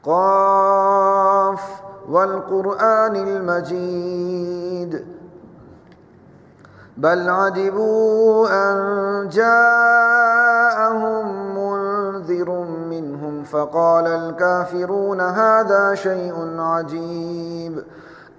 قاف والقرآن المجيد بل عجبوا أن جاءهم منذر منهم فقال الكافرون هذا شيء عجيب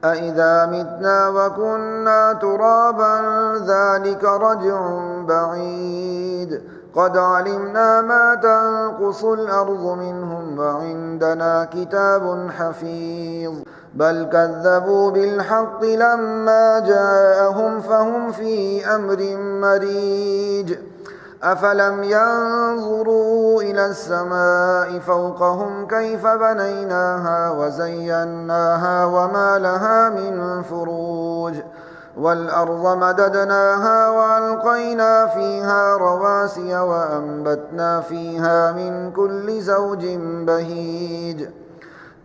أإذا متنا وكنا ترابا ذلك رجع بعيد قد علمنا ما تنقص الأرض منهم وعندنا كتاب حفيظ بل كذبوا بالحق لما جاءهم فهم في أمر مريج أفلم ينظروا إلى السماء فوقهم كيف بنيناها وزيناها وما لها من فروج والأرض مددناها وألقينا فيها رواسي وأنبتنا فيها من كل زوج بهيج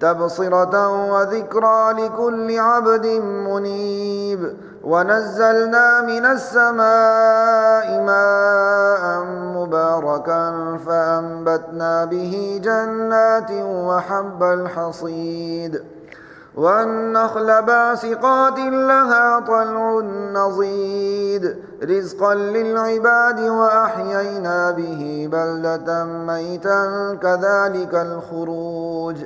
تبصرة وذكرى لكل عبد منيب ونزلنا من السماء ماء مباركا فأنبتنا به جنات وحب الحصيد والنخل باسقات لها طلع نضيد رزقا للعباد وأحيينا به بلدة ميتا كذلك الخروج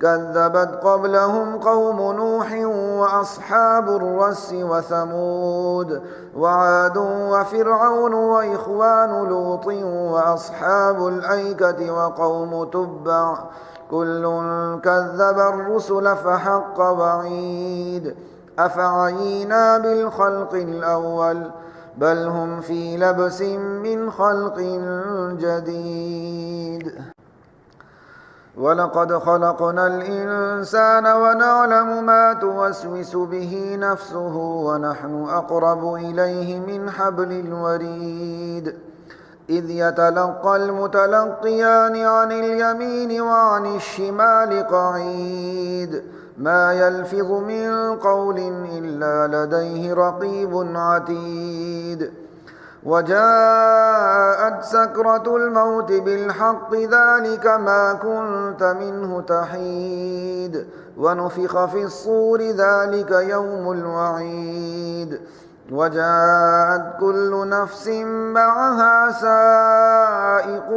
كذبت قبلهم قوم نوح وأصحاب الرس وثمود وعاد وفرعون وإخوان لوط وأصحاب الأيكة وقوم تبع كل كذب الرسل فحق وعيد أفعينا بالخلق الأول بل هم في لبس من خلق جديد ولقد خلقنا الإنسان ونعلم ما توسوس به نفسه ونحن أقرب إليه من حبل الوريد إذ يتلقى المتلقيان عن اليمين وعن الشمال قعيد ما يلفظ من قول إلا لديه رقيب عتيد وجاءت سكرة الموت بالحق ذلك ما كنت منه تحيد ونفخ في الصور ذلك يوم الوعيد وجاءت كل نفس معها سائق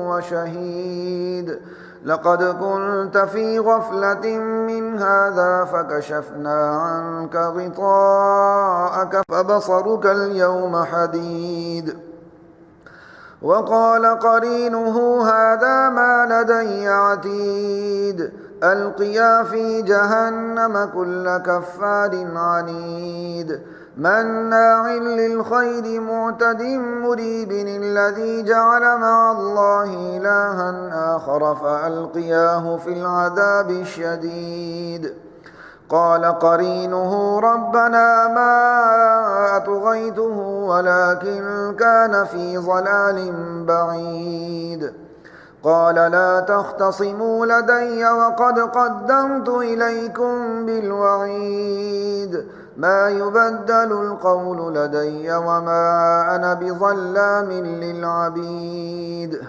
وشهيد لقد كنت في غفلة من هذا فكشفنا عنك غطاءك فبصرك اليوم حديد وقال قرينه هذا ما لدي عتيد ألقيا في جهنم كل كفار عنيد مناع للخير معتد مريب الذي جعل مع الله إلها آخر فألقياه في العذاب الشديد قال قرينه ربنا ما أطغيته ولكن كان في ضلال بعيد قال لا تختصموا لدي وقد قدمت إليكم بالوعيد ما يبدل القول لدي وما أنا بظلام للعبيد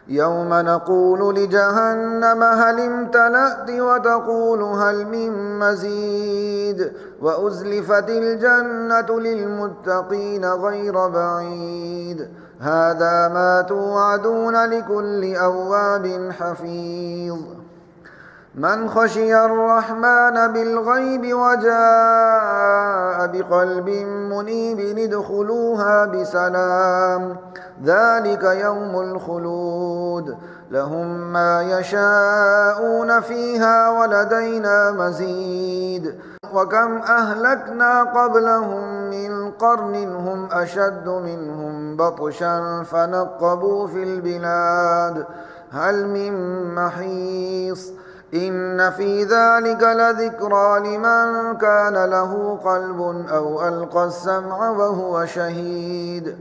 يوم نقول لجهنم هل امتلأت وتقول هل من مزيد وأزلفت الجنة للمتقين غير بعيد هذا ما توعدون لكل أواب حفيظ من خشي الرحمن بالغيب وجاء بقلب منيب ادخلوها بسلام ذلك يوم الخلود لهم ما يشاءون فيها ولدينا مزيد وكم أهلكنا قبلهم من قرن هم أشد منهم بطشا فنقبوا في البلاد هل من محيص إن في ذلك لذكرى لمن كان له قلب أو ألقى السمع وهو شهيد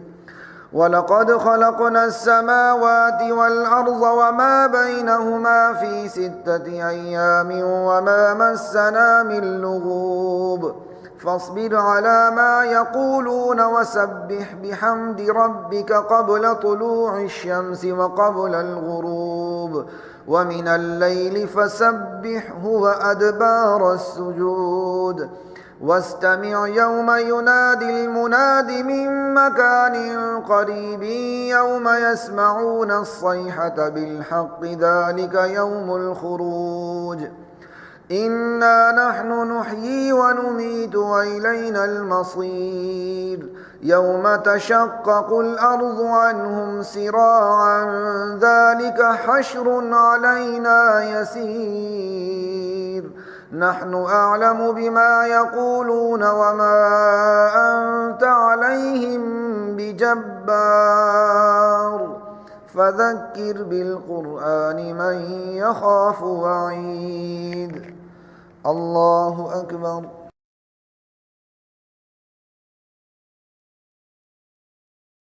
ولقد خلقنا السماوات والأرض وما بينهما في 6 أيام وما مسنا من لغوب فاصبر على ما يقولون وسبح بحمد ربك قبل طلوع الشمس وقبل الغروب ومن الليل فسبحه وأدبار السجود واستمع يوم ينادي المناد من مكان قريب يوم يسمعون الصيحة بالحق ذلك يوم الخروج إنا نحن نحيي ونميت وإلينا المصير يوم تشقق الأرض عنهم سراعا ذلك حشر علينا يسير نحن أعلم بما يقولون وما أنت عليهم بجبار فذكر بالقرآن من يخاف وعيد الله أكبر.